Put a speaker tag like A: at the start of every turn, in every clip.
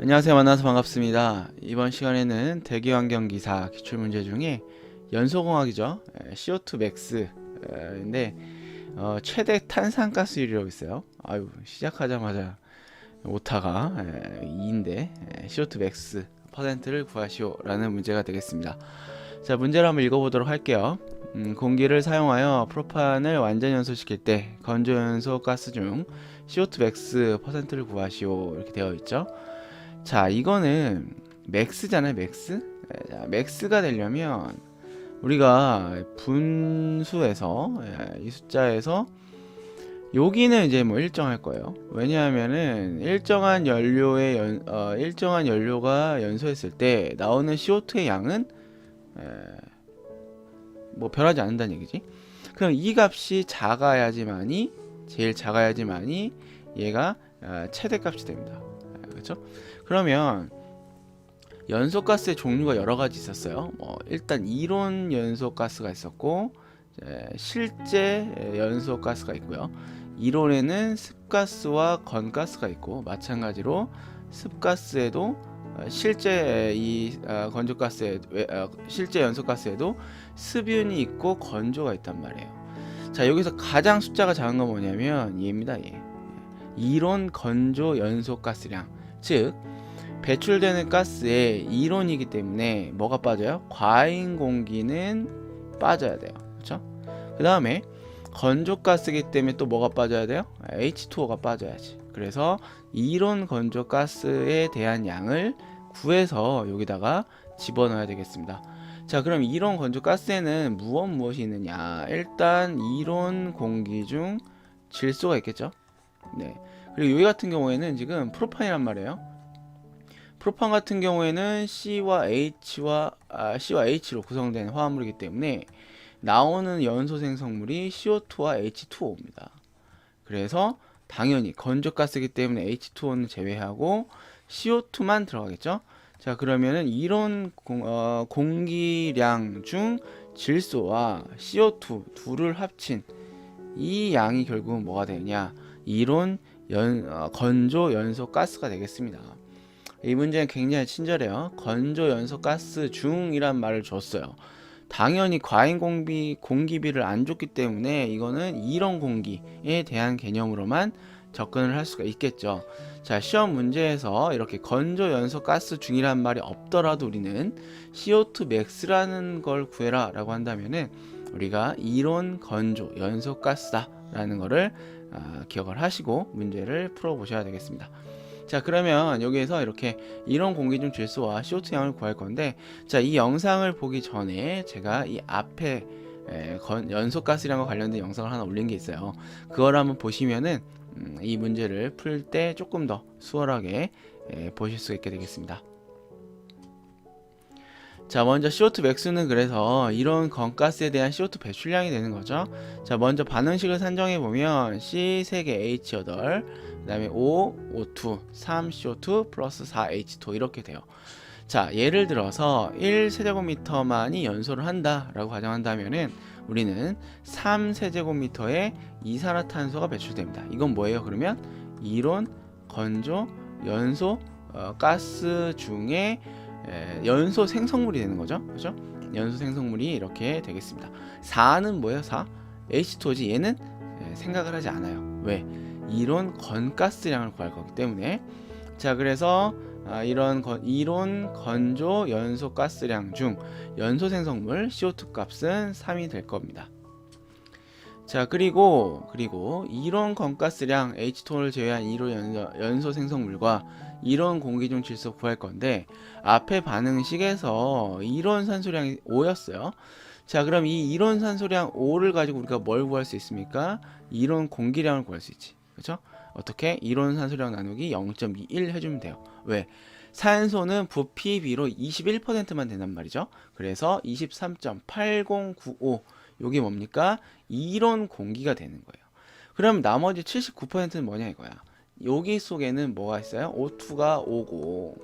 A: 안녕하세요. 만나서 반갑습니다. 이번 시간에는 대기환경기사 기출문제 중에 연소공학이죠. CO2 맥스인데 최대 탄산가스율이라고 있어요. 아유, 시작하자마자 오타가 2인데 CO2 맥스 퍼센트를 구하시오 라는 문제가 되겠습니다. 자, 문제를 한번 읽어보도록 할게요. 공기를 사용하여 프로판을 완전 연소시킬 때 건조 연소 가스 중 CO2 맥스 퍼센트를 구하시오 이렇게 되어 있죠. 자, 이거는 맥스잖아요. 맥스. 자, 맥스가 되려면 우리가 분수에서 이 숫자에서 여기는 이제 뭐 일정할 거예요. 왜냐하면은 일정한 일정한 연료가 연소했을 때 나오는 CO2의 양은 뭐 변하지 않는다는 얘기지. 그럼 이 값이 작아야지만이 제일 작아야지만이 얘가 최대값이 됩니다. 그렇죠? 그러면 연소가스의 종류가 여러 가지 있었어요. 일단 이론 연소가스가 있었고 실제 연소가스가 있고요. 이론에는 습가스와 건가스가 있고 마찬가지로 습가스에도 실제 건조가스에 실제 연소가스에도 습윤이 있고 건조가 있단 말이에요. 자, 여기서 가장 숫자가 작은 건 뭐냐면 얘입니다. 얘. 이론 건조 연소가스량, 즉 배출되는 가스에 이론이기 때문에 뭐가 빠져요? 과잉 공기는 빠져야 돼요. 그렇죠? 그 다음에 건조가스이기 때문에 또 뭐가 빠져야 돼요? H2O가 빠져야지. 그래서 이론 건조가스에 대한 양을 구해서 여기다가 집어넣어야 되겠습니다. 자, 그럼 이론 건조가스에는 무엇이 있느냐? 일단 이론 공기 중 질소가 있겠죠? 네. 그리고 여기 같은 경우에는 지금 프로판이란 말이에요. 프로판 같은 경우에는 C와 H로 구성된 화합물이기 때문에 나오는 연소 생성물이 CO2와 H2O입니다. 그래서 당연히 건조가스이기 때문에 H2O는 제외하고 CO2만 들어가겠죠. 자, 그러면은 이런 공기량 중 질소와 CO2 둘을 합친 이 양이 결국은 뭐가 되느냐? 이론 건조 연소 가스가 되겠습니다. 이 문제는 굉장히 친절해요. 건조 연소 가스 중이란 말을 줬어요. 당연히 과잉 공기비를 안 줬기 때문에 이거는 이론 공기에 대한 개념으로만 접근을 할 수가 있겠죠. 자, 시험 문제에서 이렇게 건조 연소 가스 중이란 말이 없더라도 우리는 CO2 맥스라는 걸 구해라 라고 한다면은 우리가 이론 건조 연소 가스다 라는 거를 기억을 하시고 문제를 풀어 보셔야 되겠습니다. 자, 그러면 여기에서 이렇게 이론 공기 중 질소와 CO2 양을 구할 건데, 자, 이 영상을 보기 전에 제가 이 앞에 연소가스량과 관련된 영상을 하나 올린 게 있어요. 그걸 한번 보시면은 이 문제를 풀 때 조금 더 수월하게 보실 수 있게 되겠습니다. 자, 먼저 CO2 맥스는 그래서 이런 건가스에 대한 CO2 배출량이 되는 거죠. 자, 먼저 반응식을 산정해 보면 C 3개 H 8, 그 다음에 O, O2, 3 CO2 플러스 4 H2 이렇게 돼요. 자, 예를 들어서 1세제곱미터만이 연소를 한다 라고 가정한다면은 우리는 3세제곱미터의 이산화탄소가 배출됩니다. 이건 뭐예요? 그러면 이론 건조 연소 가스 중에 연소 생성물이 되는 거죠. 그죠? 연소 생성물이 이렇게 되겠습니다. 4는 뭐예요? 4? H2O지. 얘는 생각을 하지 않아요. 왜? 이론 건가스량을 구할 거기 때문에. 자, 그래서 이론 건조 연소 가스량 중 연소 생성물 CO2 값은 3이 될 겁니다. 자, 그리고 이론 건가스량 H2O를 제외한 이론 연소 생성물과 이론 공기 중 질소 구할 건데 앞에 반응식에서 이론 산소량이 5였어요. 자, 그럼 이 이론 산소량 5를 가지고 우리가 뭘 구할 수 있습니까? 이론 공기량을 구할 수 있지. 그렇죠? 어떻게? 이론 산소량 나누기 0.21 해주면 돼요. 왜? 산소는 부피비로 21%만 된단 말이죠. 그래서 23.8095 요게 뭡니까? 이론 공기가 되는 거예요. 그럼 나머지 79%는 뭐냐 이거야. 여기 속에는 뭐가 있어요? O2가 오고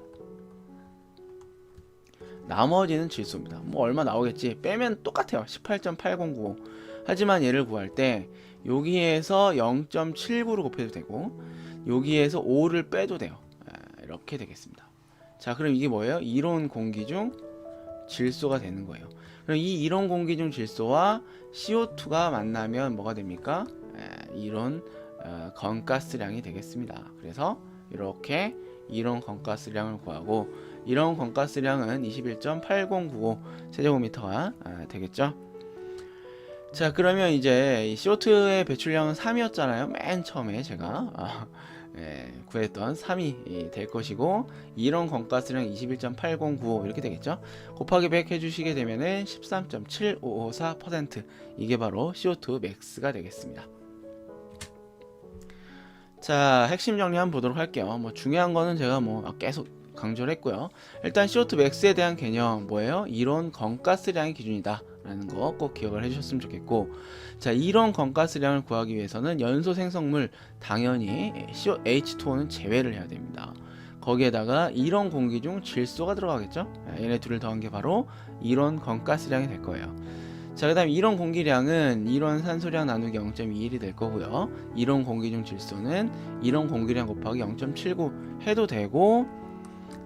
A: 나머지는 질소입니다. 뭐 얼마 나오겠지? 빼면 똑같아요. 18.8095. 하지만 얘를 구할 때 여기에서 0.79를 곱해도 되고 여기에서 5를 빼도 돼요. 이렇게 되겠습니다. 자, 그럼 이게 뭐예요? 이론 공기 중 질소가 되는 거예요. 그럼 이 이론 공기 중 질소와 CO2가 만나면 뭐가 됩니까? 이론 건가스량이 되겠습니다. 그래서 이렇게 이론 건가스량을 구하고, 이론 건가스량은 21.8095 세제곱미터가 되겠죠. 자, 그러면 이제 이 CO2의 배출량은 3이었잖아요. 맨 처음에 제가 구했던 3이 될 것이고, 이론 건가스량 21.8095 이렇게 되겠죠. 곱하기 100 해주시게 되면은 13.7554%, 이게 바로 CO2 맥스가 되겠습니다. 자, 핵심 정리 한번 보도록 할게요. 뭐 중요한 거는 제가 뭐 계속 강조를 했고요. 일단 CO2 맥스에 대한 개념 뭐예요? 이론 건가스량이 기준이다 라는 거 꼭 기억을 해주셨으면 좋겠고, 자, 이론 건가스량을 구하기 위해서는 연소 생성물 당연히 H2O는 제외를 해야 됩니다. 거기에다가 이론 공기 중 질소가 들어가겠죠. 얘네 둘을 더한 게 바로 이론 건가스량이 될 거예요. 자, 그 다음 이론 공기량은 이론 산소량 나누기 0.21이 될 거고요. 이론 공기 중 질소는 이론 공기량 곱하기 0.79 해도 되고,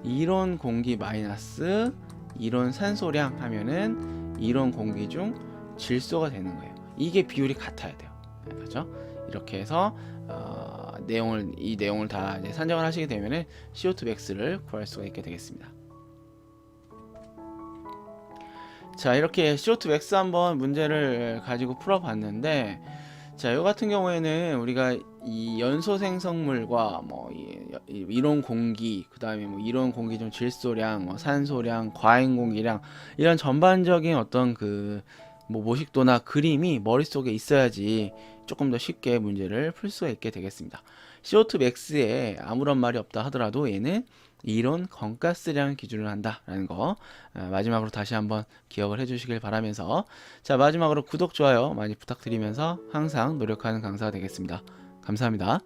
A: 이론 공기 마이너스 이론 산소량 하면은 이론 공기 중 질소가 되는 거예요. 이게 비율이 같아야 돼요. 그렇죠? 이렇게 해서 이 내용을 다 이제 산정을 하시게 되면은 CO2 맥스를 구할 수가 있게 되겠습니다. 자, 이렇게 CO2 맥스 한번 문제를 가지고 풀어봤는데, 자, 이 같은 경우에는 우리가 이 연소 생성물과 뭐 이론 공기, 그 다음에 뭐 이론 공기 중 질소량, 뭐 산소량, 과잉 공기량, 이런 전반적인 어떤 그 뭐 모식도나 그림이 머릿속에 있어야지 조금 더 쉽게 문제를 풀 수가 있게 되겠습니다. CO2 맥스에 아무런 말이 없다 하더라도 얘는 이론 건가스량을 기준으로 한다라는 거 마지막으로 다시 한번 기억을 해주시길 바라면서, 자, 마지막으로 구독, 좋아요 많이 부탁드리면서 항상 노력하는 강사가 되겠습니다. 감사합니다.